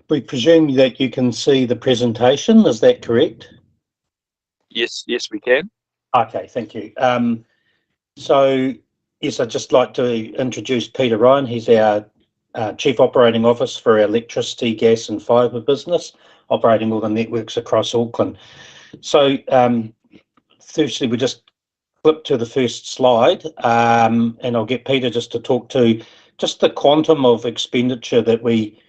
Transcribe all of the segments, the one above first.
we presume that you can see the presentation, is that correct? Yes, we can. Okay, thank you. So, yes, I'd just like to introduce Peter Ryan. He's our Chief Operating Officer for our electricity, gas and fibre business, operating all the networks across Auckland. So, firstly, we just flip to the first slide, and I'll get Peter just to talk to just the quantum of expenditure that we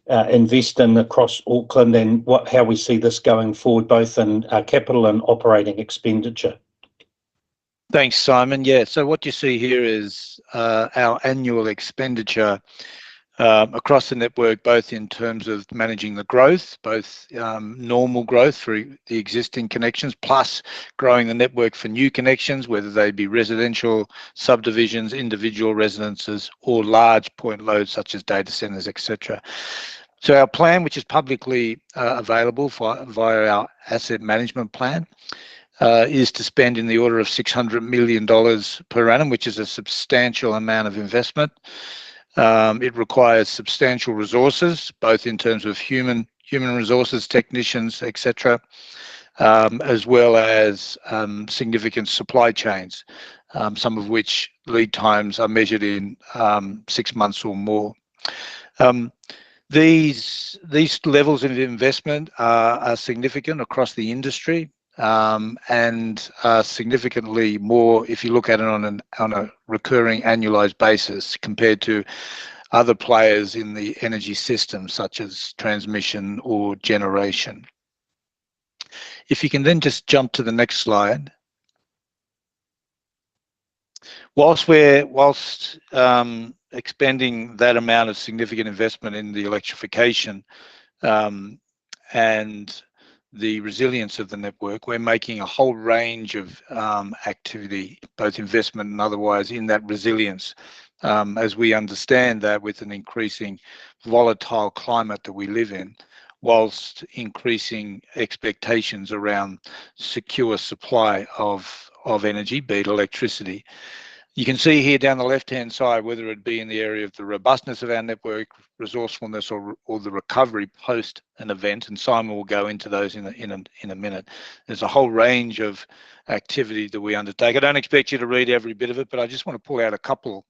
invest in across Auckland and how we see this going forward, both in capital and operating expenditure. Thanks, Simon. Yeah, so what you see here is our annual expenditure across the network, both in terms of managing the growth, both normal growth for the existing connections, plus growing the network for new connections, whether they be residential subdivisions, individual residences, or large point loads such as data centres, etc. So our plan, which is publicly available via our asset management plan, is to spend in the order of $600 million per annum, which is a substantial amount of investment. It requires substantial resources, both in terms of human resources, technicians, etc., as well as significant supply chains, some of which lead times are measured in 6 months or more. These levels of investment are significant across the industry, and significantly more if you look at it on a recurring annualized basis compared to other players in the energy system, such as transmission or generation. If you can then just jump to the next slide. Whilst expending that amount of significant investment in the electrification and the resilience of the network, we're making a whole range of activity, both investment and otherwise, in that resilience, as we understand that with an increasing volatile climate that we live in, whilst increasing expectations around secure supply of energy, be it electricity. You can see here down the left-hand side, whether it be in the area of the robustness of our network, resourcefulness, or the recovery post an event, and Simon will go into those in a minute. There's a whole range of activity that we undertake. I don't expect you to read every bit of it, but I just want to pull out a couple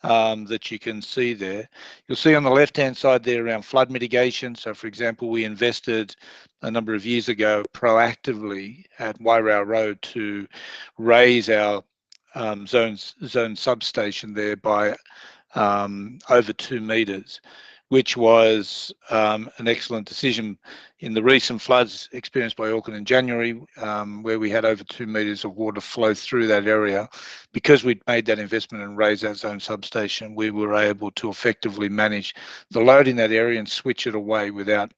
that you can see there. You'll see on the left-hand side there around flood mitigation. So, for example, we invested a number of years ago proactively at Wairau Road to raise our zone substation there by over 2 meters, which was an excellent decision in the recent floods experienced by Auckland in January, where we had over 2 meters of water flow through that area. Because we'd made that investment and raised that zone substation, we were able to effectively manage the load in that area and switch it away without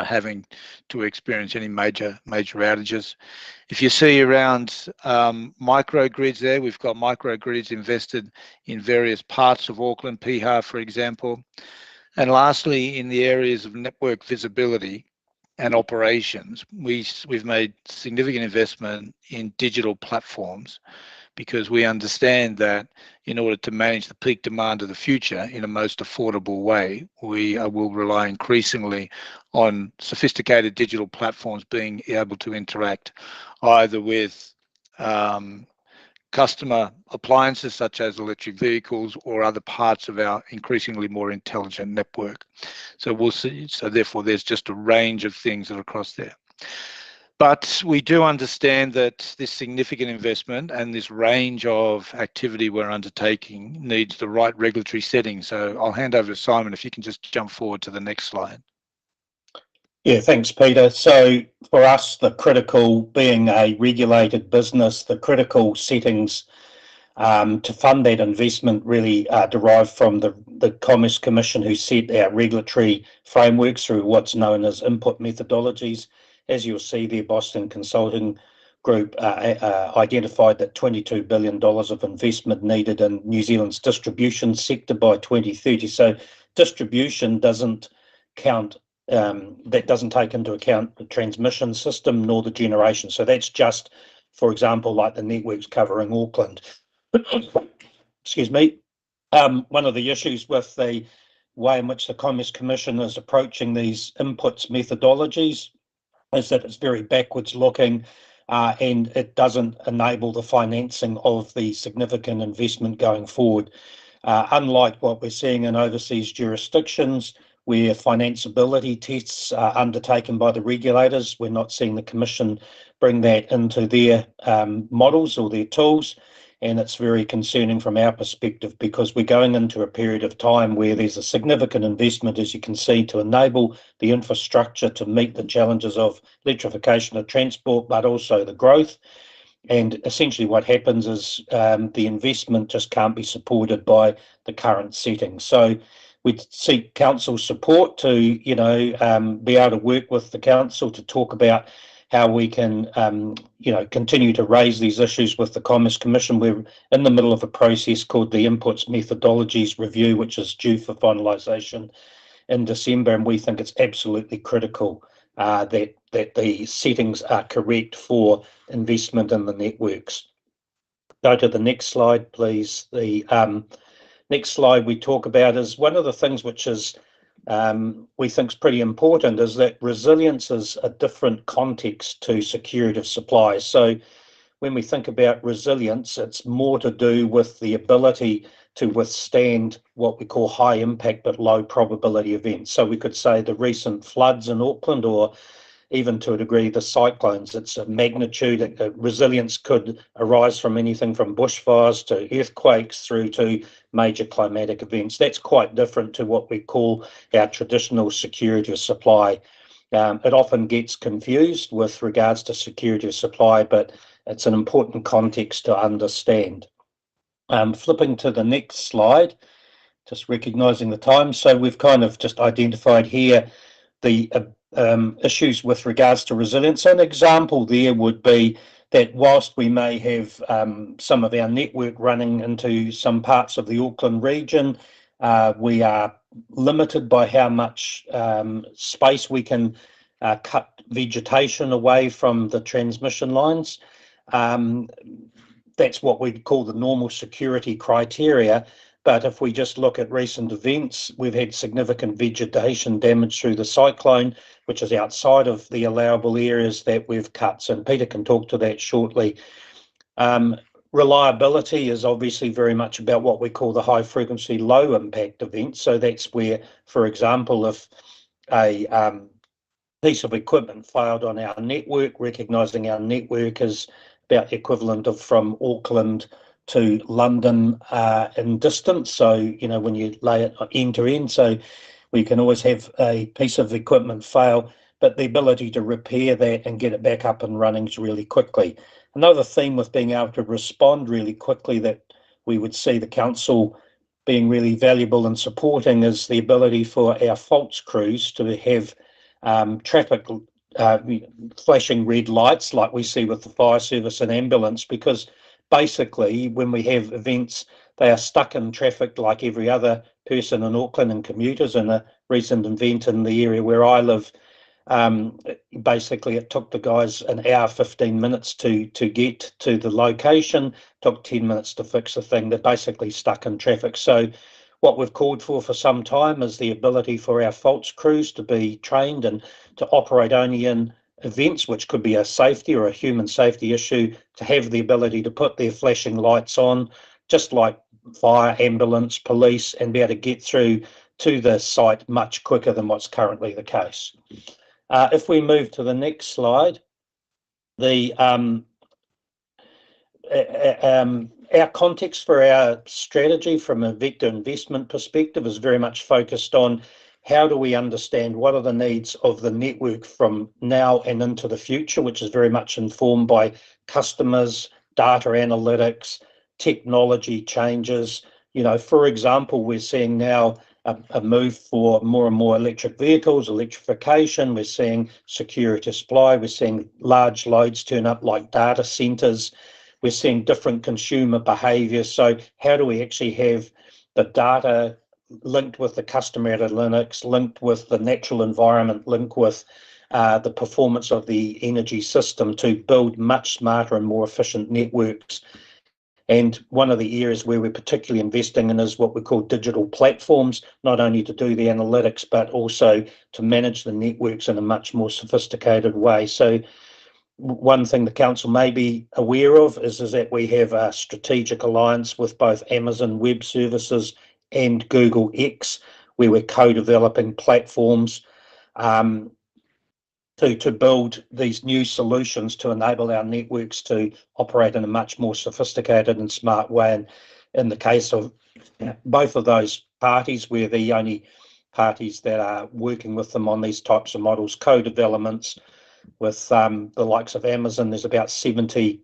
having to experience any major outages. If you see around microgrids there, we've got microgrids invested in various parts of Auckland, Piha, for example. And lastly, in the areas of network visibility and operations, we've made significant investment in digital platforms, because we understand that in order to manage the peak demand of the future in a most affordable way, we will rely increasingly on sophisticated digital platforms being able to interact either with customer appliances such as electric vehicles or other parts of our increasingly more intelligent network. So we'll see. So therefore, there's just a range of things that are across there. But we do understand that this significant investment and this range of activity we're undertaking needs the right regulatory setting. So I'll hand over to Simon, if you can just jump forward to the next slide. Yeah, thanks, Peter. So for us, the critical, being a regulated business, the critical settings to fund that investment really derive from the Commerce Commission, who set our regulatory frameworks through what's known as input methodologies. As you'll see there, Boston Consulting Group identified that $22 billion of investment needed in New Zealand's distribution sector by 2030. So distribution doesn't count, that doesn't take into account the transmission system nor the generation. So that's just, for example, like the networks covering Auckland. Excuse me. One of the issues with the way in which the Commerce Commission is approaching these inputs methodologies is that it's very backwards looking, and it doesn't enable the financing of the significant investment going forward. Unlike what we're seeing in overseas jurisdictions, where financeability tests are undertaken by the regulators, we're not seeing the Commission bring that into their models or their tools. And it's very concerning from our perspective, because we're going into a period of time where there's a significant investment, as you can see, to enable the infrastructure to meet the challenges of electrification of transport, but also the growth. And essentially what happens is the investment just can't be supported by the current settings. So we seek council support to, be able to work with the council to talk about how we can, continue to raise these issues with the Commerce Commission. We're in the middle of a process called the Inputs Methodologies Review, which is due for finalisation in December, and we think it's absolutely critical that the settings are correct for investment in the networks. Go to the next slide, please. The next slide we talk about is one of the things which is we think is pretty important, is that resilience is a different context to security of supply. So when we think about resilience, it's more to do with the ability to withstand what we call high impact but low probability events. So we could say the recent floods in Auckland, or even to a degree the cyclones. It's a magnitude. Resilience could arise from anything from bushfires to earthquakes through to major climatic events. That's quite different to what we call our traditional security of supply. It often gets confused with regards to security of supply, but it's an important context to understand. Flipping to the next slide, just recognising the time. So we've kind of just identified here the issues with regards to resilience. An example there would be that whilst we may have some of our network running into some parts of the Auckland region, we are limited by how much space we can cut vegetation away from the transmission lines. That's what we'd call the normal security criteria. But if we just look at recent events, we've had significant vegetation damage through the cyclone, which is outside of the allowable areas that we've cut. So Peter can talk to that shortly. Reliability is obviously very much about what we call the high frequency, low impact events. So that's where, for example, if a piece of equipment failed on our network, recognising our network is about the equivalent of from Auckland to London in distance. So, when you lay it end to end, so we can always have a piece of equipment fail, but the ability to repair that and get it back up and running really quickly. Another theme with being able to respond really quickly that we would see the council being really valuable in supporting is the ability for our faults crews to have traffic flashing red lights like we see with the fire service and ambulance, because basically when we have events, they are stuck in traffic like every other person in Auckland and commuters. In a recent event in the area where I live, basically it took the guys an hour 15 minutes to get to the location, took 10 minutes to fix the thing. They're basically stuck in traffic. So what we've called for some time is the ability for our faults crews to be trained and to operate only in events, which could be a safety or a human safety issue, to have the ability to put their flashing lights on, just like fire, ambulance, police, and be able to get through to the site much quicker than what's currently the case. If we move to the next slide, our context for our strategy from a vector investment perspective is very much focused on how do we understand what are the needs of the network from now and into the future, which is very much informed by customers, data analytics, technology changes. For example, we're seeing now a move for more and more electric vehicles, electrification. We're seeing security of supply. We're seeing large loads turn up like data centers. We're seeing different consumer behaviour. So how do we actually have the data linked with the customer analytics, linked with the natural environment, linked with the performance of the energy system to build much smarter and more efficient networks? And one of the areas where we're particularly investing in is what we call digital platforms, not only to do the analytics, but also to manage the networks in a much more sophisticated way. So one thing the council may be aware of is that we have a strategic alliance with both Amazon Web Services and Google X, where we're co-developing platforms to build these new solutions to enable our networks to operate in a much more sophisticated and smart way. And in the case of both of those parties, we're the only parties that are working with them on these types of models, co-developments with the likes of Amazon. There's about 70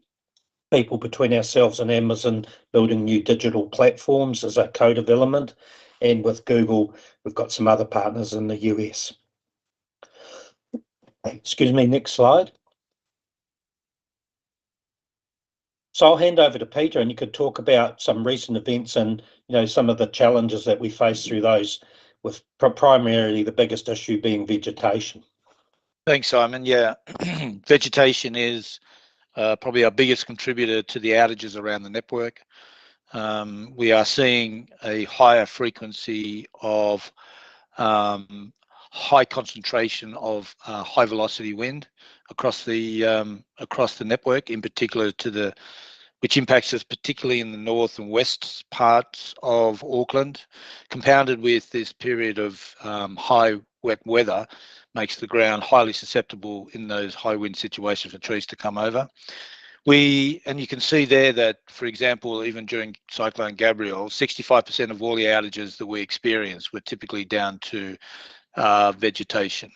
people between ourselves and Amazon building new digital platforms as a co-development. And with Google, we've got some other partners in the US. Excuse me, next slide. So I'll hand over to Peter, and you could talk about some recent events and some of the challenges that we face through those, with primarily the biggest issue being vegetation. Thanks, Simon. Yeah, vegetation is probably our biggest contributor to the outages around the network. We are seeing a higher frequency of high concentration of high velocity wind across the network, in particular which impacts us particularly in the north and west parts of Auckland, compounded with this period of high wet weather, makes the ground highly susceptible in those high wind situations for trees to come over. And you can see there that, for example, even during Cyclone Gabrielle, 65% of all the outages that we experienced were typically down to vegetation.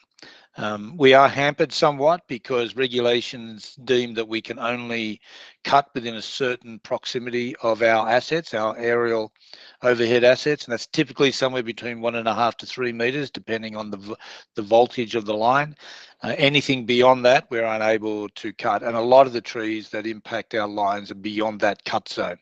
We are hampered somewhat because regulations deem that we can only cut within a certain proximity of our assets, our aerial overhead assets, and that's typically somewhere between 1.5 to 3 meters, depending on the voltage of the line. Anything beyond that, we're unable to cut, and a lot of the trees that impact our lines are beyond that cut zone.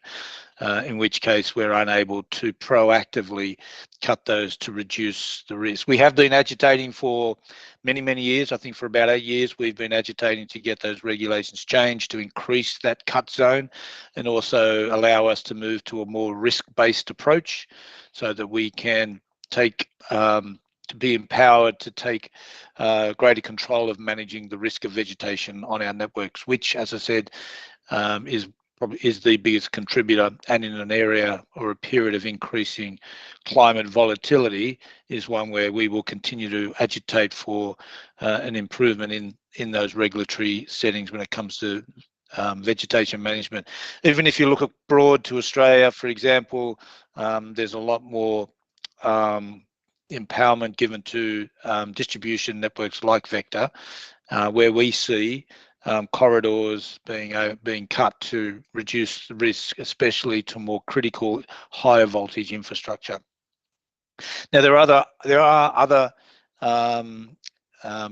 In which case we're unable to proactively cut those to reduce the risk. We have been agitating for many, many years. I think for about 8 years, we've been agitating to get those regulations changed to increase that cut zone and also allow us to move to a more risk-based approach so that we can take to be empowered to take greater control of managing the risk of vegetation on our networks, which, as I said, is the biggest contributor, and in an area or a period of increasing climate volatility is one where we will continue to agitate for an improvement in those regulatory settings when it comes to vegetation management. Even if you look abroad to Australia, for example, there's a lot more empowerment given to distribution networks like Vector, where we see corridors being cut to reduce the risk, especially to more critical higher voltage infrastructure. Now there are other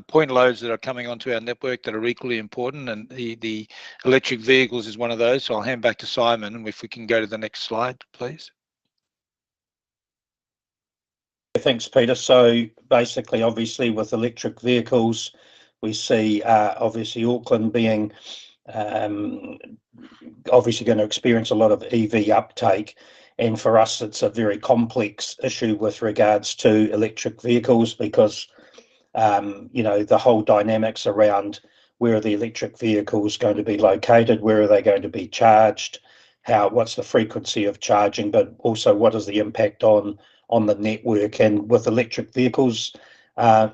point loads that are coming onto our network that are equally important, and the electric vehicles is one of those. So I'll hand back to Simon, and if we can go to the next slide, please. Thanks, Peter. So basically, obviously, with electric vehicles, we see obviously Auckland being obviously going to experience a lot of EV uptake, and for us it's a very complex issue with regards to electric vehicles because the whole dynamics around where are the electric vehicles going to be located, where are they going to be charged, what's the frequency of charging, but also what is the impact on the network. And with electric vehicles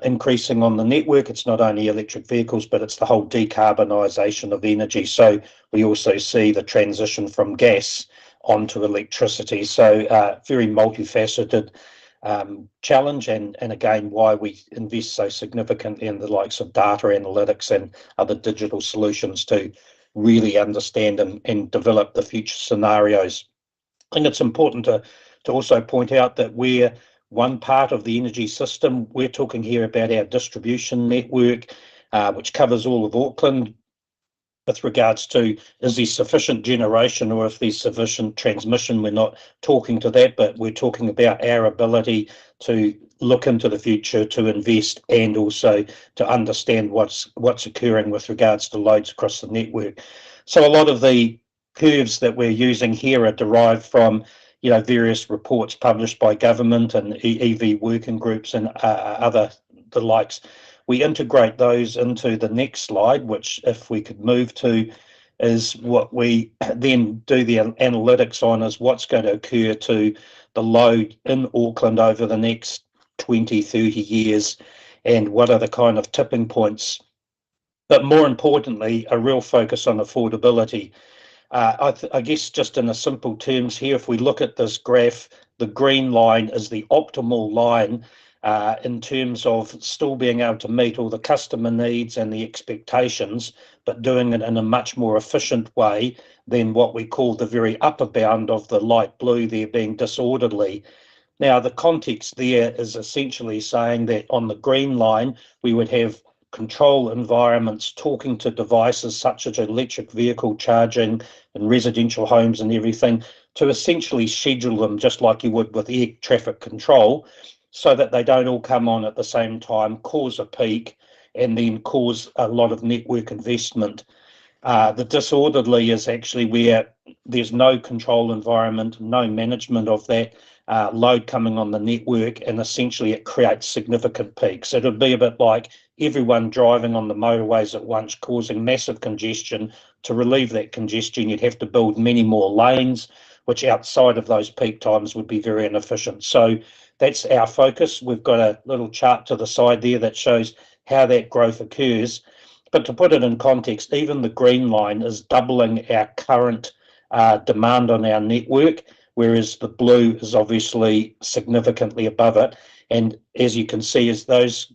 increasing on the network, it's not only electric vehicles, but it's the whole decarbonisation of energy. So we also see the transition from gas onto electricity. So very multifaceted challenge, and again, why we invest so significantly in the likes of data analytics and other digital solutions to really understand and develop the future scenarios. I think it's important to also point out that we're one part of the energy system. We're talking here about our distribution network, which covers all of Auckland, with regards to is there sufficient generation or if there's sufficient transmission. We're not talking to that, but we're talking about our ability to look into the future, to invest, and also to understand what's occurring with regards to loads across the network. So a lot of the curves that we're using here are derived from, various reports published by government and EV working groups and the likes. We integrate those into the next slide, which if we could move to, is what we then do the analytics on, is what's going to occur to the load in Auckland over the next 20, 30 years, and what are the kind of tipping points. But more importantly, a real focus on affordability. I guess just in a simple terms here, if we look at this graph, the green line is the optimal line in terms of still being able to meet all the customer needs and the expectations, but doing it in a much more efficient way than what we call the very upper bound of the light blue there being disorderly. Now, the context there is essentially saying that on the green line, we would have control environments talking to devices such as electric vehicle charging in residential homes and everything, to essentially schedule them just like you would with air traffic control, so that they don't all come on at the same time, cause a peak, and then cause a lot of network investment. The disorderly is actually where there's no control environment, no management of that load coming on the network, and essentially it creates significant peaks. It would be a bit like everyone driving on the motorways at once, causing massive congestion. To relieve that congestion, you'd have to build many more lanes, which outside of those peak times would be very inefficient. So that's our focus. We've got a little chart to the side there that shows how that growth occurs. But to put it in context, even the green line is doubling our current demand on our network, whereas the blue is obviously significantly above it. And as you can see, as those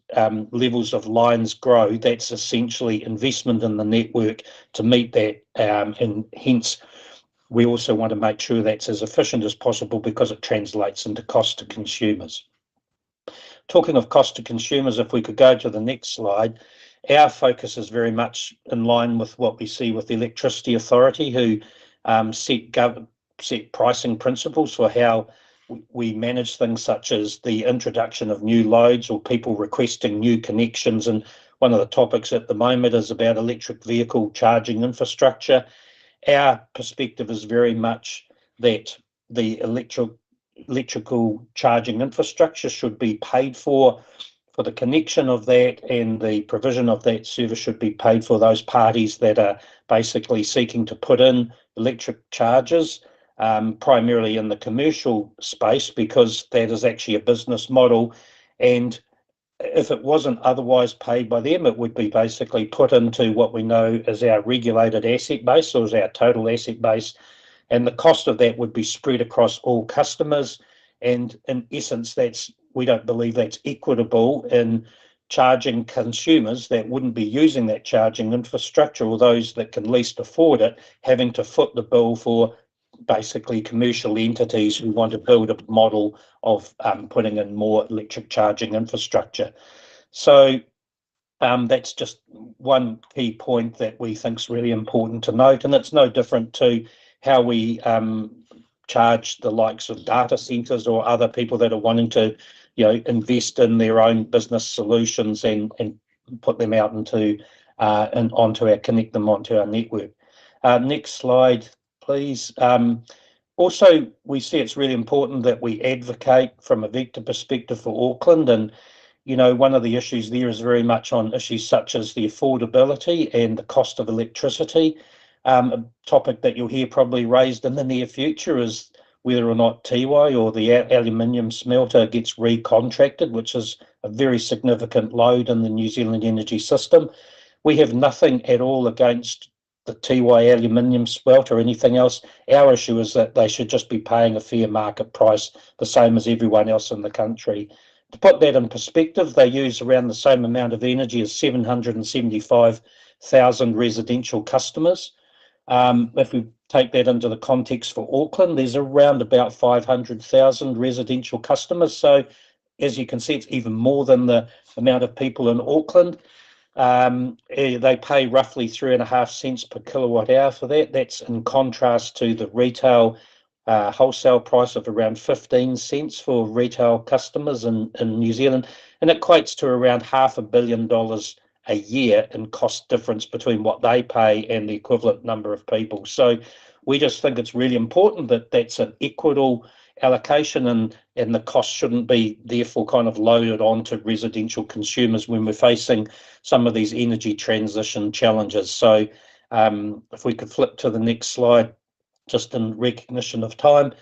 levels of lines grow, that's essentially investment in the network to meet that. And hence, we also want to make sure that's as efficient as possible because it translates into cost to consumers. Talking of cost to consumers, if we could go to the next slide, our focus is very much in line with what we see with the Electricity Authority, who set pricing principles for how we manage things such as the introduction of new loads or people requesting new connections. And one of the topics at the moment is about electric vehicle charging infrastructure. Our perspective is very much that the electrical charging infrastructure should be paid for the connection of that, and the provision of that service should be paid for those parties that are basically seeking to put in electric chargers, primarily in the commercial space, because that is actually a business model. And if it wasn't otherwise paid by them, it would be basically put into what we know as our regulated asset base, or as our total asset base, and the cost of that would be spread across all customers. And in essence, we don't believe that's equitable in charging consumers that wouldn't be using that charging infrastructure, or those that can least afford it, having to foot the bill for basically commercial entities who want to build a model of putting in more electric charging infrastructure. So that's just one key point that we think is really important to note, and it's no different to how we charge the likes of data centers or other people that are wanting to, invest in their own business solutions and put them out into and connect them onto our network. Next slide, please. Also, we see it's really important that we advocate from a vector perspective for Auckland, and one of the issues there is very much on issues such as the affordability and the cost of electricity. A topic that you'll hear probably raised in the near future is whether or not Tiwai, or the aluminium smelter, gets recontracted, which is a very significant load in the New Zealand energy system. We have nothing at all against the Tiwai aluminium smelter or anything else. Our issue is that they should just be paying a fair market price, the same as everyone else in the country. To put that in perspective, they use around the same amount of energy as 775,000 residential customers. If we take that into the context for Auckland, there's around about 500,000 residential customers. So as you can see, it's even more than the amount of people in Auckland. They pay roughly 3.5 cents per kilowatt hour for that. That's in contrast to the retail wholesale price of around 15 cents for retail customers in New Zealand, and it equates to around $500 million a year in cost difference between what they pay and the equivalent number of people. So we just think it's really important that that's an equitable allocation, and the cost shouldn't be therefore kind of loaded onto residential consumers when we're facing some of these energy transition challenges. So if we could flip to the next slide, just in recognition of time,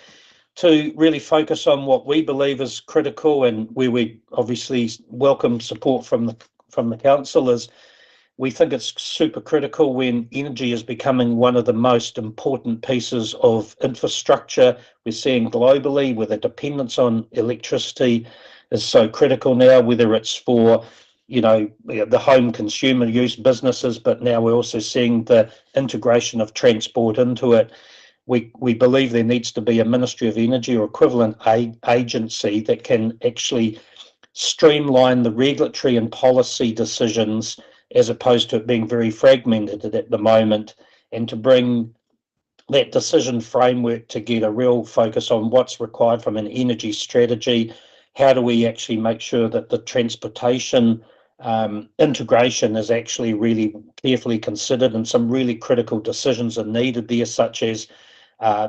to really focus on what we believe is critical and where we obviously welcome support from the council, is we think it's super critical when energy is becoming one of the most important pieces of infrastructure we're seeing globally, where the dependence on electricity is so critical now, whether it's for the home consumer use businesses, but now we're also seeing the integration of transport into it. We believe there needs to be a Ministry of Energy or equivalent agency that can actually streamline the regulatory and policy decisions, as opposed to it being very fragmented at the moment, and to bring that decision framework to get a real focus on what's required from an energy strategy. How do we actually make sure that the transportation integration is actually really carefully considered, and some really critical decisions are needed there, such as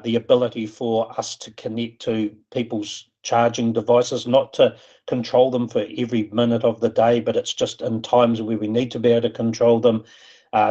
the ability for us to connect to people's charging devices, not to control them for every minute of the day, but it's just in times where we need to be able to control them,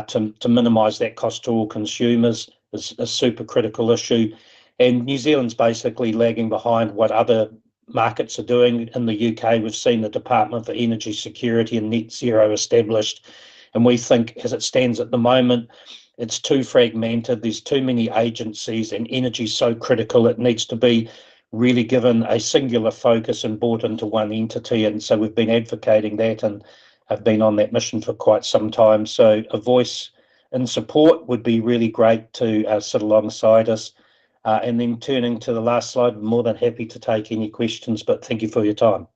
to minimise that cost to all consumers is a super critical issue. And New Zealand's basically lagging behind what other markets are doing. In the UK, we've seen the Department for Energy Security and Net Zero established, and we think as it stands at the moment, it's too fragmented, there's too many agencies, and energy is so critical, it needs to be really given a singular focus and brought into one entity. And so we've been advocating that and have been on that mission for quite some time. So a voice in support would be really great to sit alongside us. And then turning to the last slide, I'm more than happy to take any questions, but thank you for your time.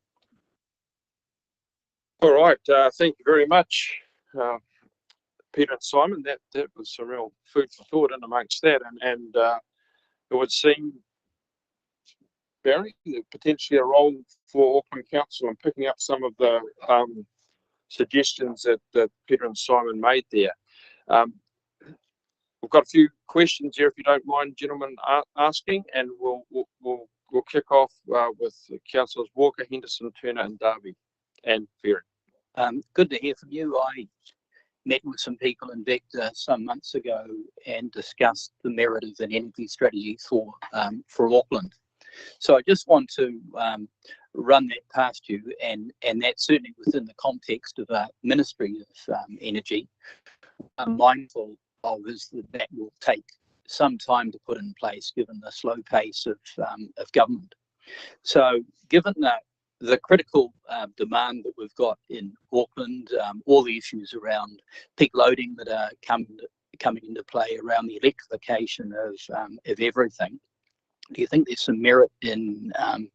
All right, thank you very much, Peter and Simon. That was some real food for thought in amongst that, and it would seem, Barry, potentially a role for Auckland Council in picking up some of the suggestions that Peter and Simon made there. We've got a few questions here, if you don't mind, gentlemen, asking, and we'll kick off with Councillors Walker, Henderson, Turner, and Darby, and Ferry. Good to hear from you. I met with some people in Vector some months ago and discussed the merit of an energy strategy for Auckland. So I just want to run that past you, and that's certainly within the context of a Ministry of Energy. I'm mindful of is that will take some time to put in place, given the slow pace of government. So given the critical demand that we've got in Auckland, all the issues around peak loading that are coming into play, around the electrification of everything, do you think there's some merit in an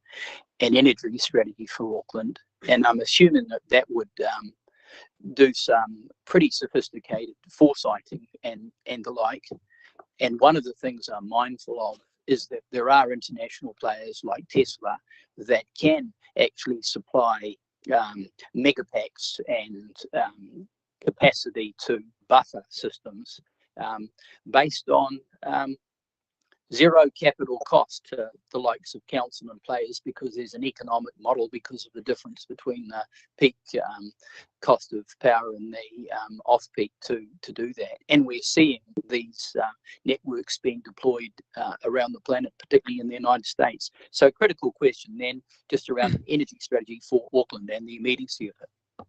energy strategy for Auckland? And I'm assuming that would do some pretty sophisticated foresighting and the like. And one of the things I'm mindful of is that there are international players like Tesla that can actually supply megapacks and capacity to buffer systems based on zero capital cost to the likes of council and players, because there's an economic model because of the difference between the peak cost of power and the off-peak to do that. And we're seeing these networks being deployed around the planet, particularly in the United States. So critical question then, just around the energy strategy for Auckland and the immediacy of it.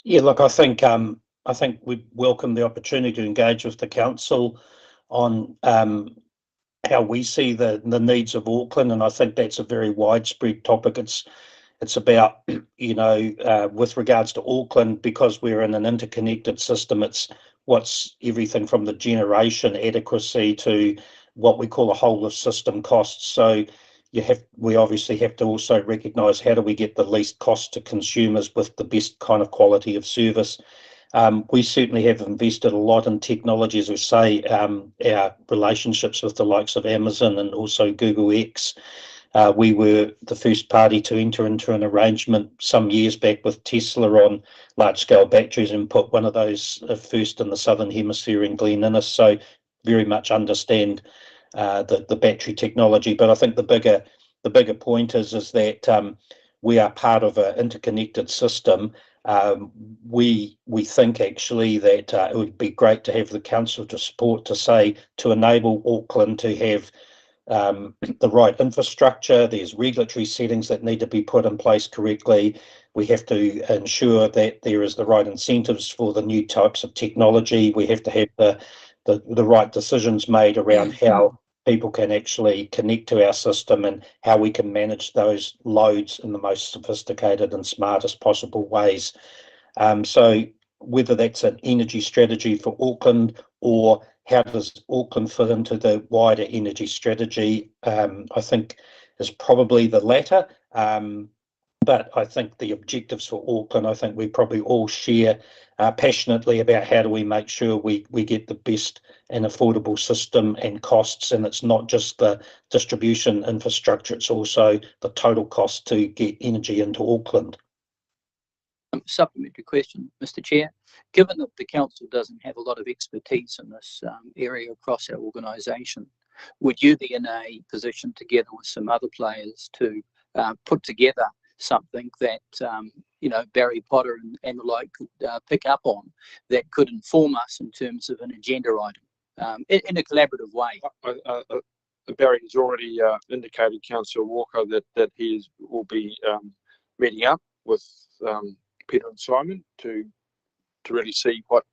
Yeah, look, I think we welcome the opportunity to engage with the council on how we see the needs of Auckland, and I think that's a very widespread topic. It's about, with regards to Auckland, because we're in an interconnected system, it's what's everything from the generation adequacy to what we call a whole of system costs. So we obviously have to also recognise, how do we get the least cost to consumers with the best kind of quality of service. We certainly have invested a lot in technology, as we say, our relationships with the likes of Amazon and also Google X We were the first party to enter into an arrangement some years back with Tesla on large-scale batteries and put one of those first in the Southern Hemisphere in Glen Innes. So very much understand the battery technology. But I think the bigger point is that we are part of an interconnected system. We think actually that it would be great to have the council to support to enable Auckland to have the right infrastructure. There's regulatory settings that need to be put in place correctly. We have to ensure that there is the right incentives for the new types of technology. We have to have the right decisions made around how people can actually connect to our system and how we can manage those loads in the most sophisticated and smartest possible ways. So whether that's an energy strategy for Auckland or how does Auckland fit into the wider energy strategy, I think is probably the latter. But I think the objectives for Auckland, I think we probably all share passionately about how do we make sure we get the best and affordable system and costs, and it's not just the distribution infrastructure, it's also the total cost to get energy into Auckland. Supplementary question, Mr. Chair. Given that the council doesn't have a lot of expertise in this area across our organisation, would you be in a position together with some other players to put together something that Barry Potter and the like could pick up on, that could inform us in terms of an agenda item in a collaborative way? Barry has already indicated, Councillor Walker, that he will be meeting up with Peter and Simon to really see what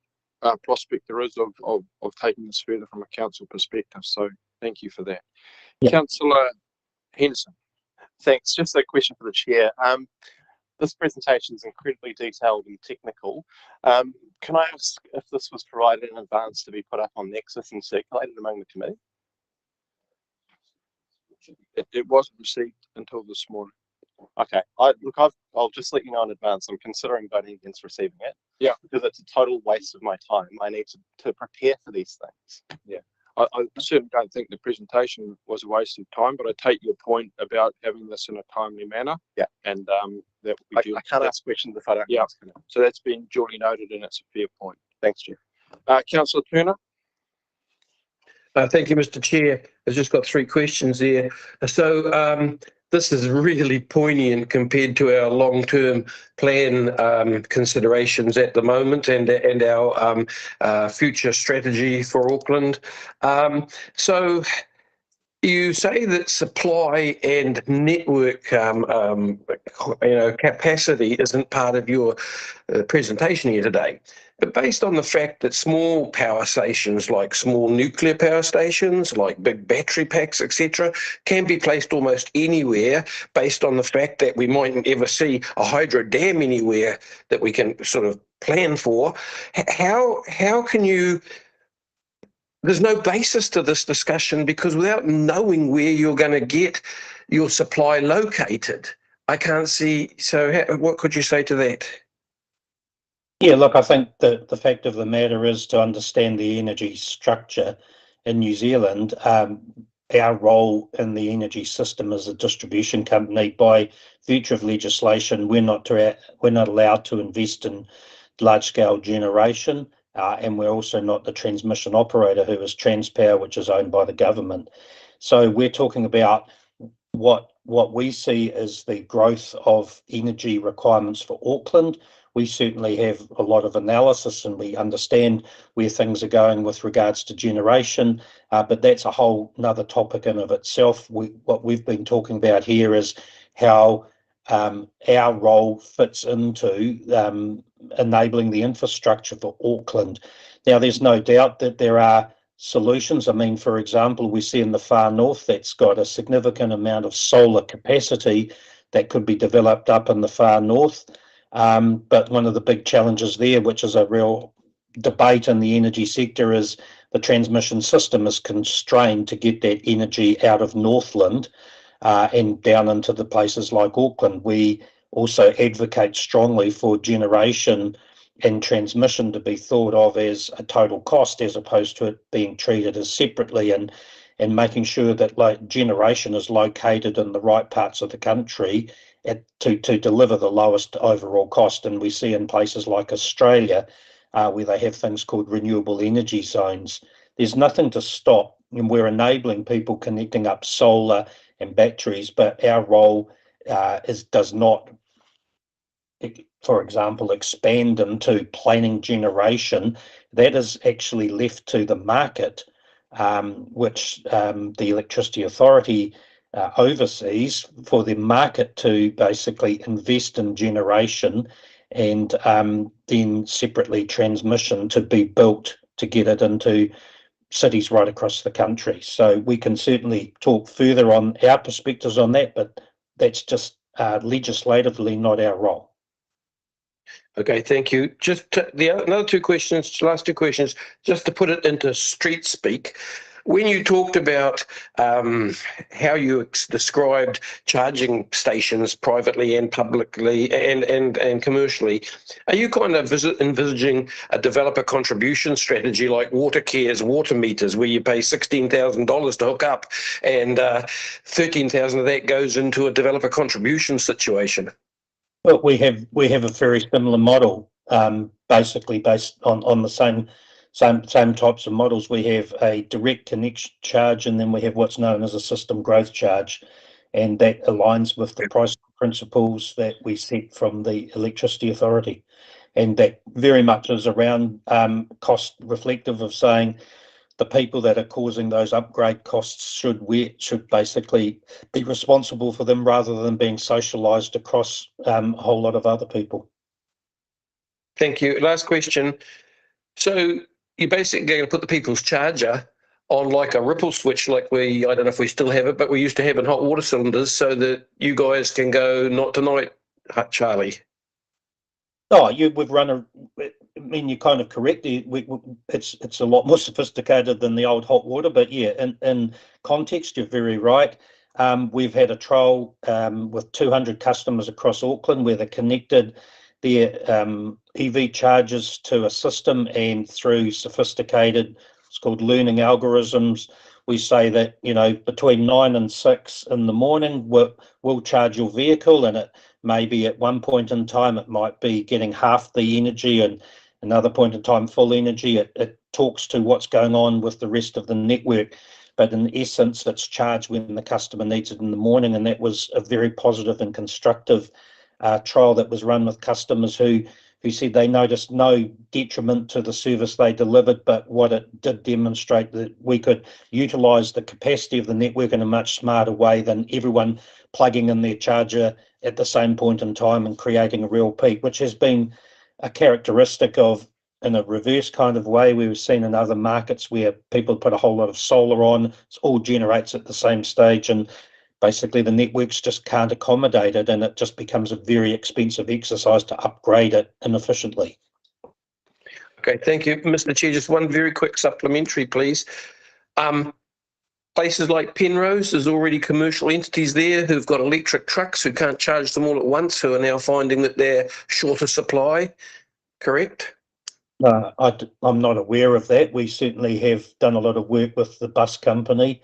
prospect there is of taking this further from a council perspective. So thank you for that. Yeah. Councillor Henderson. Thanks. Just a question for the chair. This presentation is incredibly detailed and technical. Can I ask if this was provided in advance to be put up on Nexus and circulated among the committee? It wasn't received until this morning. Okay. I'll just let you know in advance. I'm considering voting against receiving it. Yeah. Because it's a total waste of my time. I need to prepare for these things. Yeah. I certainly don't think the presentation was a waste of time, but I take your point about having this in a timely manner. Yeah. And that will be I can't ask questions if I don't ask them. So that's been duly noted, and it's a fair point. Thanks, Chair. Councillor Turner. Thank you, Mr. Chair. I've just got 3 questions there. So this is really poignant compared to our long-term plan considerations at the moment and our future strategy for Auckland. So you say that supply and network capacity isn't part of your presentation here today. But based on the fact that small power stations, like small nuclear power stations, like big battery packs, etc., can be placed almost anywhere, based on the fact that we mightn't ever see a hydro dam anywhere that we can sort of plan for, how can you... There's no basis to this discussion, because without knowing where you're going to get your supply located, I can't see. So what could you say to that? Yeah, look, I think the fact of the matter is to understand the energy structure in New Zealand. Our role in the energy system as a distribution company, by virtue of legislation, we're not allowed to invest in large-scale generation, and we're also not the transmission operator, who is Transpower, which is owned by the government. So we're talking about what we see as the growth of energy requirements for Auckland. We certainly have a lot of analysis and we understand where things are going with regards to generation, but that's a whole nother topic in of itself. What we've been talking about here is how our role fits into enabling the infrastructure for Auckland. Now, there's no doubt that there are solutions. I mean, for example, we see in the far north that's got a significant amount of solar capacity that could be developed up in the far north. But one of the big challenges there, which is a real debate in the energy sector, is the transmission system is constrained to get that energy out of Northland and down into the places like Auckland. We also advocate strongly for generation and transmission to be thought of as a total cost, as opposed to it being treated as separately. And and making sure that like generation is located in the right parts of the country to deliver the lowest overall cost. And we see in places like Australia, where they have things called renewable energy zones, there's nothing to stop, and we're enabling people connecting up solar and batteries, but our role does not, for example, expand into planning generation. That is actually left to the market, which the Electricity Authority oversees, for the market to basically invest in generation and then separately transmission to be built to get it into cities right across the country. So we can certainly talk further on our perspectives on that, but that's just legislatively not our role. Okay, thank you. Just another two questions, last two questions, just to put it into street speak. When you talked about how you described charging stations privately and publicly and commercially, are you kind of envisaging a developer contribution strategy like Watercare's water meters, where you pay $16,000 to hook up and 13,000 of that goes into a developer contribution situation? Well, we have a very similar model, basically based on the same types of models. We have a direct connection charge, and then we have what's known as a system growth charge, and that aligns with the price principles that we set from the Electricity Authority, and that very much is around cost reflective of saying the people that are causing those upgrade costs should basically be responsible for them, rather than being socialised across a whole lot of other people. Thank you. Last question. So you're basically going to put the people's charger on like a ripple switch, like I don't know if we still have it, but we used to have in hot water cylinders, so that you guys can go, not tonight, Charlie. Oh, we've run I mean, you're kind of correct. It's a lot more sophisticated than the old hot water, but yeah, in context, you're very right. We've had a trial with 200 customers across Auckland, where they connected their EV chargers to a system, and through sophisticated, it's called learning algorithms, we say that, between 9 and 6 in the morning, we'll charge your vehicle, and it maybe at one point in time it might be getting half the energy, and another point in time full energy. It talks to what's going on with the rest of the network, but in essence it's charged when the customer needs it in the morning. And that was a very positive and constructive trial that was run with customers who said they noticed no detriment to the service they delivered, but what it did demonstrate, that we could utilise the capacity of the network in a much smarter way than everyone plugging in their charger at the same point in time and creating a real peak, which has been a characteristic of, in a reverse kind of way, we've seen in other markets where people put a whole lot of solar on, it all generates at the same stage, and basically the networks just can't accommodate it, and it just becomes a very expensive exercise to upgrade it inefficiently. Okay, thank you, Mr. Chair. Just one very quick supplementary, please. Places like Penrose, there's already commercial entities there who've got electric trucks who can't charge them all at once, who are now finding that they're short of supply, correct? I'm not aware of that. We certainly have done a lot of work with the bus company,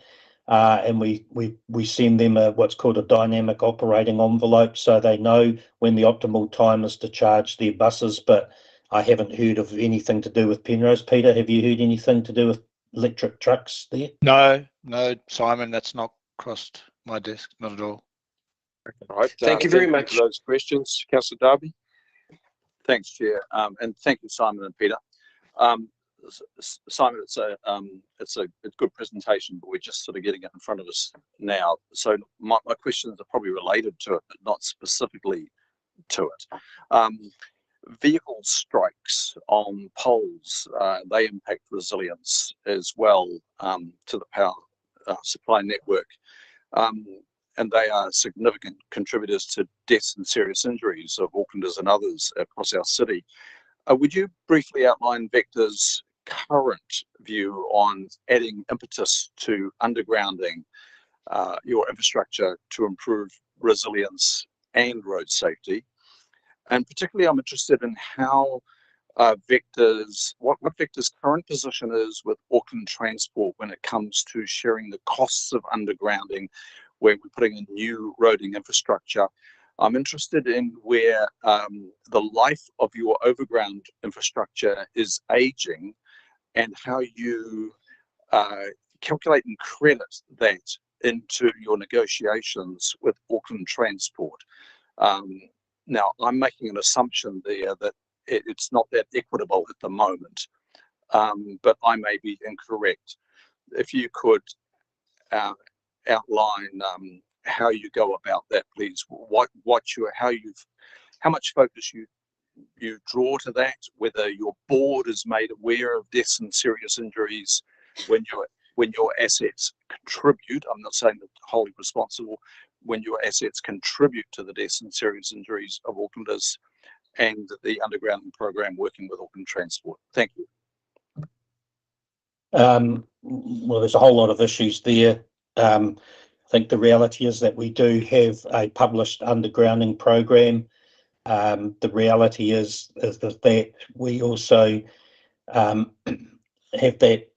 and we send them what's called a dynamic operating envelope, so they know when the optimal time is to charge their buses. But I haven't heard of anything to do with Penrose. Peter, have you heard anything to do with electric trucks there? No, Simon, that's not crossed my desk, not at all. All right. Thank you very much for those questions, Councillor Darby. Thanks, Chair, and thank you, Simon and Peter. Simon, it's a good presentation, but we're just sort of getting it in front of us now. So my questions are probably related to it, but not specifically to it. Vehicle strikes on poles, they impact resilience as well to the power supply network, and they are significant contributors to deaths and serious injuries of Aucklanders and others across our city. Would you briefly outline Vector's current view on adding impetus to undergrounding your infrastructure to improve resilience and road safety? And particularly, I'm interested in how what Vector's current position is with Auckland Transport when it comes to sharing the costs of undergrounding, where we're putting in new roading infrastructure. I'm interested in where the life of your overground infrastructure is aging and how you calculate and credit that into your negotiations with Auckland Transport. Now, I'm making an assumption there that it's not that equitable at the moment, but I may be incorrect. If you could outline how you go about that, please. How much focus you draw to that, whether your board is made aware of deaths and serious injuries when your assets contribute. I'm not saying that wholly responsible, when your assets contribute to the deaths and serious injuries of Aucklanders, and the undergrounding program working with Auckland Transport. Thank you. Well, there's a whole lot of issues there. I think the reality is that we do have a published undergrounding program. The reality is that we also have that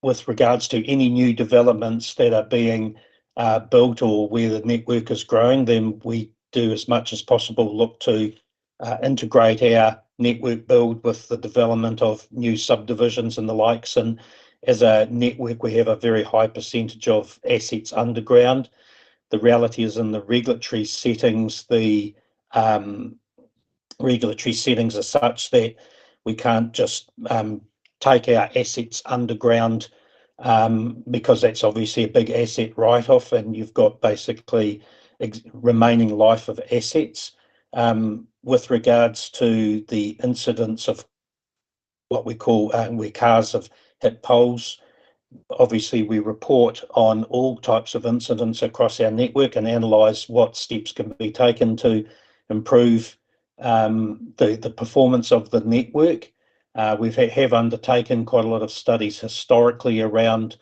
with regards to any new developments that are being built or where the network is growing, then we do as much as possible look to integrate our network build with the development of new subdivisions and the likes. And as a network, we have a very high percentage of assets underground. The reality is in the regulatory settings, the regulatory settings are such that we can't just take our assets underground because that's obviously a big asset write-off, and you've got basically remaining life of assets. With regards to the incidents of what we call where cars have hit poles, obviously we report on all types of incidents across our network and analyse what steps can be taken to improve the performance of the network. We have undertaken quite a lot of studies historically around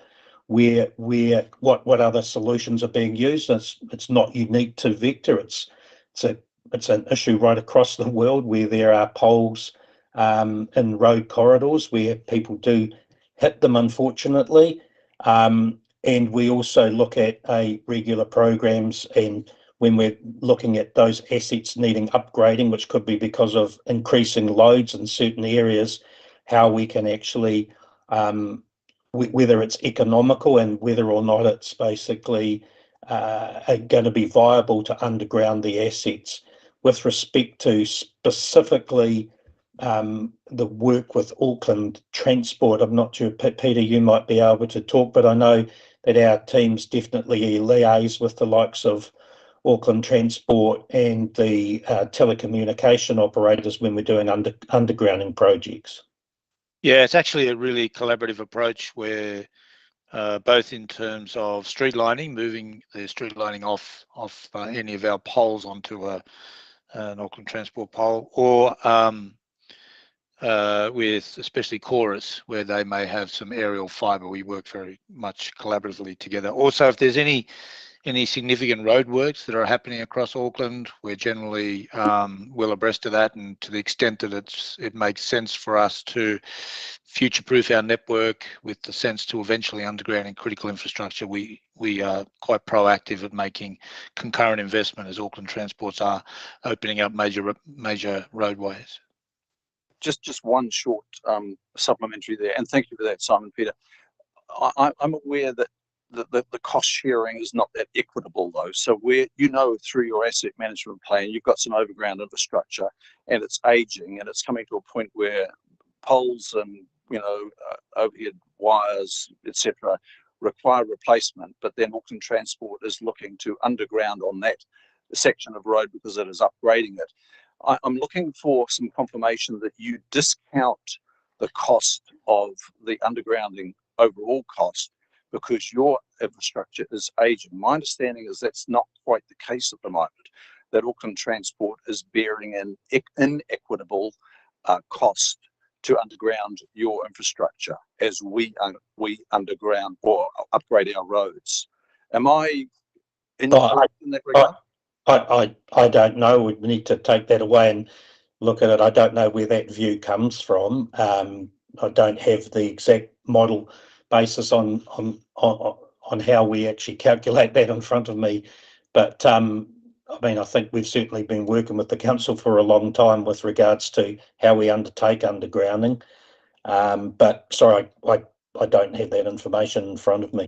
what other solutions are being used. It's not unique to Vector. It's an issue right across the world where there are poles in road corridors where people do hit them, unfortunately. And we also look at regular programs, and when we're looking at those assets needing upgrading, which could be because of increasing loads in certain areas, how we can actually, whether it's economical and whether or not it's basically going to be viable to underground the assets. With respect to specifically the work with Auckland Transport, I'm not sure, Peter, you might be able to talk, but I know that our teams definitely liaise with the likes of Auckland Transport and the telecommunication operators when we're doing undergrounding projects. Yeah, it's actually a really collaborative approach where both in terms of street lining, moving the street lining off any of our poles onto an Auckland Transport pole, or with especially Chorus, where they may have some aerial fibre. We work very much collaboratively together. Also, if there's any significant roadworks that are happening across Auckland, we're generally well abreast of that, and to the extent that it makes sense for us to future-proof our network with the sense to eventually undergrounding critical infrastructure, we are quite proactive at making concurrent investment as Auckland Transports are opening up major roadways. Just one short supplementary there, and thank you for that, Simon Peter. I'm aware that the cost sharing is not that equitable though. So where through your asset management plan, you've got some overground infrastructure and it's aging and it's coming to a point where poles and overhead wires, etc., require replacement, but then Auckland Transport is looking to underground on that section of road because it is upgrading it. I'm looking for some confirmation that you discount the cost of the undergrounding overall cost because your infrastructure is aging. My understanding is that's not quite the case at the moment, that Auckland Transport is bearing an inequitable cost to underground your infrastructure as we underground or upgrade our roads. Am I incorrect in that regard? I don't know. We need to take that away and look at it. I don't know where that view comes from. I don't have the exact model basis on how we actually calculate that in front of me, but I mean, I think we've certainly been working with the council for a long time with regards to how we undertake undergrounding. But sorry, I don't have that information in front of me.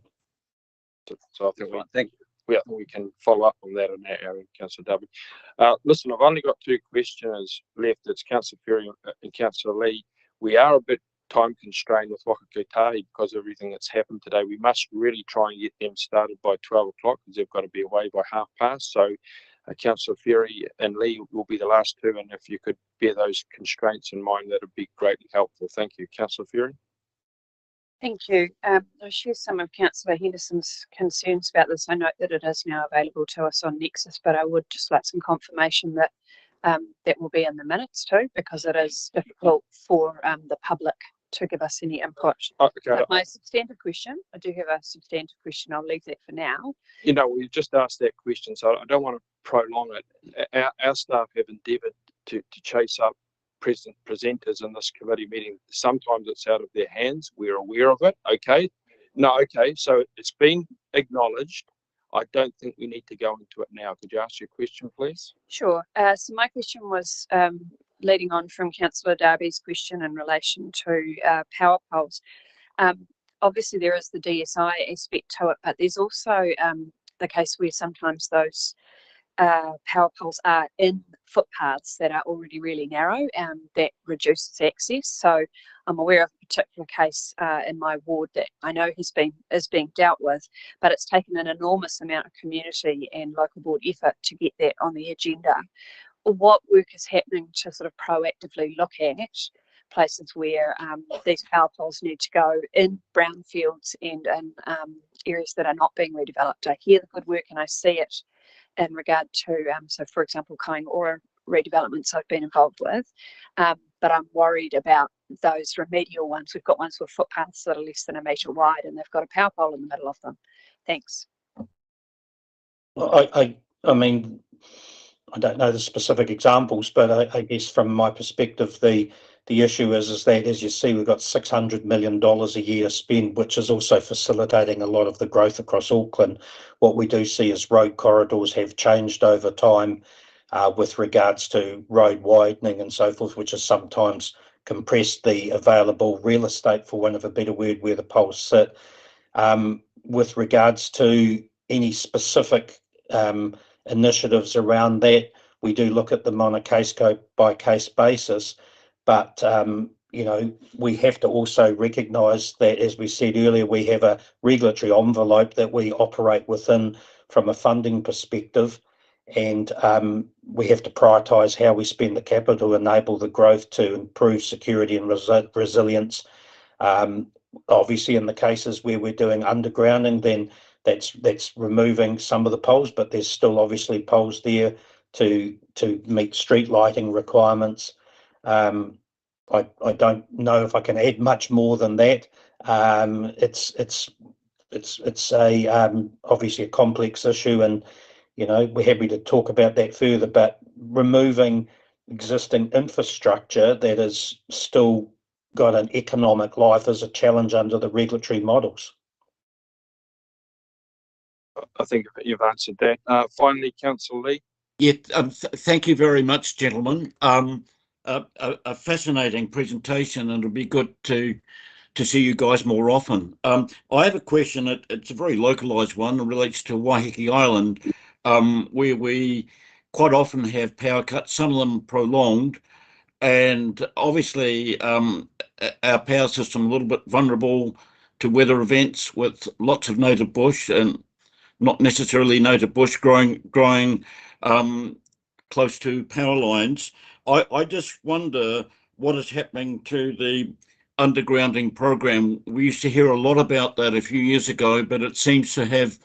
So I think we can follow up on that in that area, Councillor W. Listen, I've only got two questioners left. It's Councillor Ferry and Councillor Lee. We are a bit time constrained with Waka Kotahi because of everything that's happened today. We must really try and get them started by 12 o'clock because they've got to be away by past. So Councillor Ferry and Lee will be the last two, and if you could bear those constraints in mind, that would be greatly helpful. Thank you. Councillor Ferry. Thank you. I share some of Councillor Henderson's concerns about this. I note that it is now available to us on Nexus, but I would just like some confirmation that that will be in the minutes too, because it is difficult for the public to give us any input. Okay. But my substantive question, I do have a substantive question. I'll leave that for now. You know, we just asked that question, so I don't want to prolong it. Our staff have endeavoured to chase up presenters in this committee meeting. Sometimes it's out of their hands. We're aware of it. Okay. No, okay. So it's been acknowledged. I don't think we need to go into it now. Could you ask your question, please? Sure. So my question was leading on from Councillor Darby's question in relation to power poles. Obviously, there is the DSI aspect to it, but there's also the case where sometimes those power poles are in footpaths that are already really narrow and that reduces access. So I'm aware of a particular case in my ward that I know is being dealt with, but it's taken an enormous amount of community and local board effort to get that on the agenda. What work is happening to sort of proactively look at places where these power poles need to go in brownfields and in areas that are not being redeveloped? I hear the good work and I see it in regard to, so for example, Kaingaora redevelopments I've been involved with, but I'm worried about those remedial ones. We've got ones with footpaths that are less than 1 metre wide and they've got a power pole in the middle of them. Thanks. I mean, I don't know the specific examples, but I guess from my perspective, the issue is that, as you see, we've got $600 million a year spend, which is also facilitating a lot of the growth across Auckland. What we do see is road corridors have changed over time with regards to road widening and so forth, which has sometimes compressed the available real estate, for want of a better word, where the poles sit. With regards to any specific initiatives around that, we do look at them on a case-by-case basis, but you know, we have to also recognise that, as we said earlier, we have a regulatory envelope that we operate within from a funding perspective, and we have to prioritise how we spend the capital to enable the growth to improve security and resilience. Obviously, in the cases where we're doing undergrounding, then that's removing some of the poles, but there's still obviously poles there to meet street lighting requirements. I don't know if I can add much more than that. It's obviously a complex issue, and you know, we're happy to talk about that further. But removing existing infrastructure that has still got an economic life is a challenge under the regulatory models. I think you've answered that. Finally, Councillor Lee. Yeah, thank you very much, gentlemen. A fascinating presentation, and it'll be good to see you guys more often. I have a question. It's a very localised one. It relates to Waiheke Island, where we quite often have power cuts, some of them prolonged, and obviously our power system a little bit vulnerable to weather events with lots of native bush and not necessarily native bush growing close to power lines. I just wonder what is happening to the undergrounding program. We used to hear a lot about that a few years ago, but it seems to have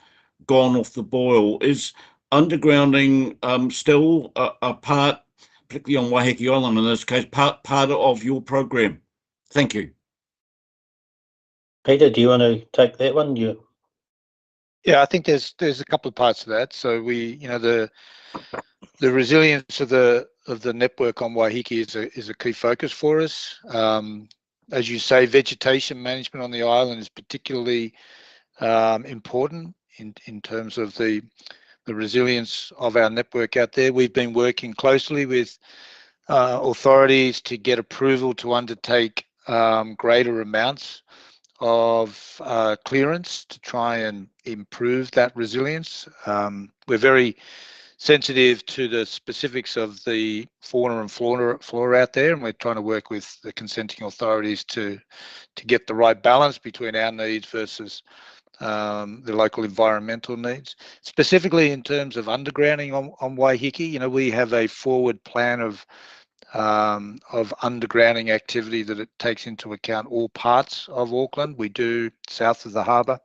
gone off the boil. Is undergrounding still a part, particularly on Waiheke Island in this case, part of your program? Thank you. Peter, do you want to take that one? Yeah, I think there's a couple of parts to that. So we, you know, the resilience of the the network on Waiheke is a key focus for us. As you say, vegetation management on the island is particularly important in terms of the resilience of our network out there. We've been working closely with authorities to get approval to undertake greater amounts of clearance to try and improve that resilience. We're very sensitive to the specifics of the fauna and flora out there, and we're trying to work with the consenting authorities to get the right balance between our needs versus the local environmental needs. Specifically in terms of undergrounding on Waiheke, we have a forward plan of undergrounding activity that it takes into account all parts of Auckland. We do south of the harbour.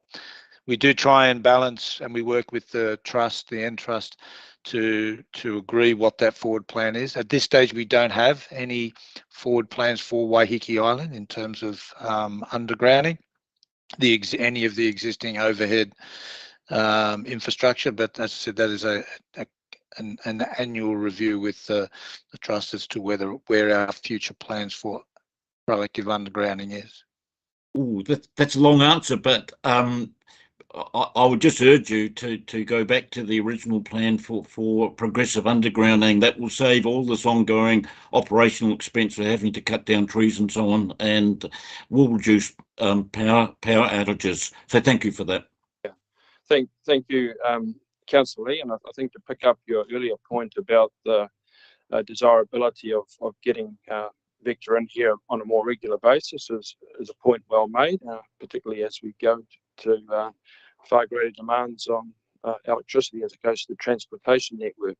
We do try and balance, and we work with the trust, the End Trust, to agree what that forward plan is. At this stage, we don't have any forward plans for Waiheke Island in terms of undergrounding any of the existing overhead infrastructure. But as I said, that is an annual review with the trust as to where our future plans for proactive undergrounding is. Oh, that's a long answer, but I would just urge you to go back to the original plan for progressive undergrounding. That will save all this ongoing operational expense of having to cut down trees and so on, and will reduce power outages. So thank you for that. Yeah, thank you, Councillor Lee. And I think to pick up your earlier point about the desirability of getting Vector in here on a more regular basis is a point well made, particularly as we go to far greater demands on electricity as opposed to the transportation network.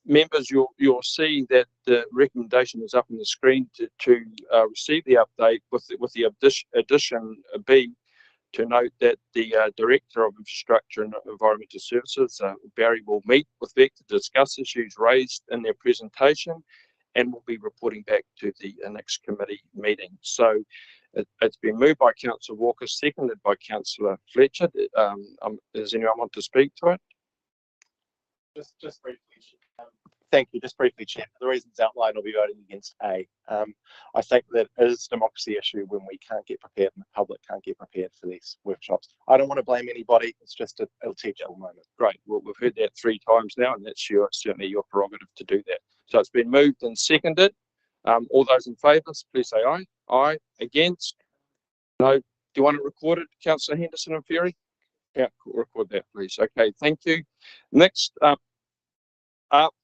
Members, you'll see that the recommendation is up on the screen to receive the update with the addition B, to note that the Director of Infrastructure and Environmental Services, Barry, will meet with Vector to discuss issues raised in their presentation and will be reporting back to the next committee meeting. So it's been moved by Councillor Walker, seconded by Councillor Fletcher. Does anyone want to speak to it? Just briefly. Thank you. Just briefly, Chair. For the reasons outlined, I'll be voting against A. I think that it is a democracy issue when we can't get prepared and the public can't get prepared for these workshops. I don't want to blame anybody. It's just a teachable moment. Great. Well, we've heard that 3 times now, and that's certainly your prerogative to do that. So it's been moved and seconded. All those in favour, please say aye. Aye. Against? No. Do you want to record it, Councillor Henderson and Ferry? Yeah, record that, please. Okay, thank you. Next up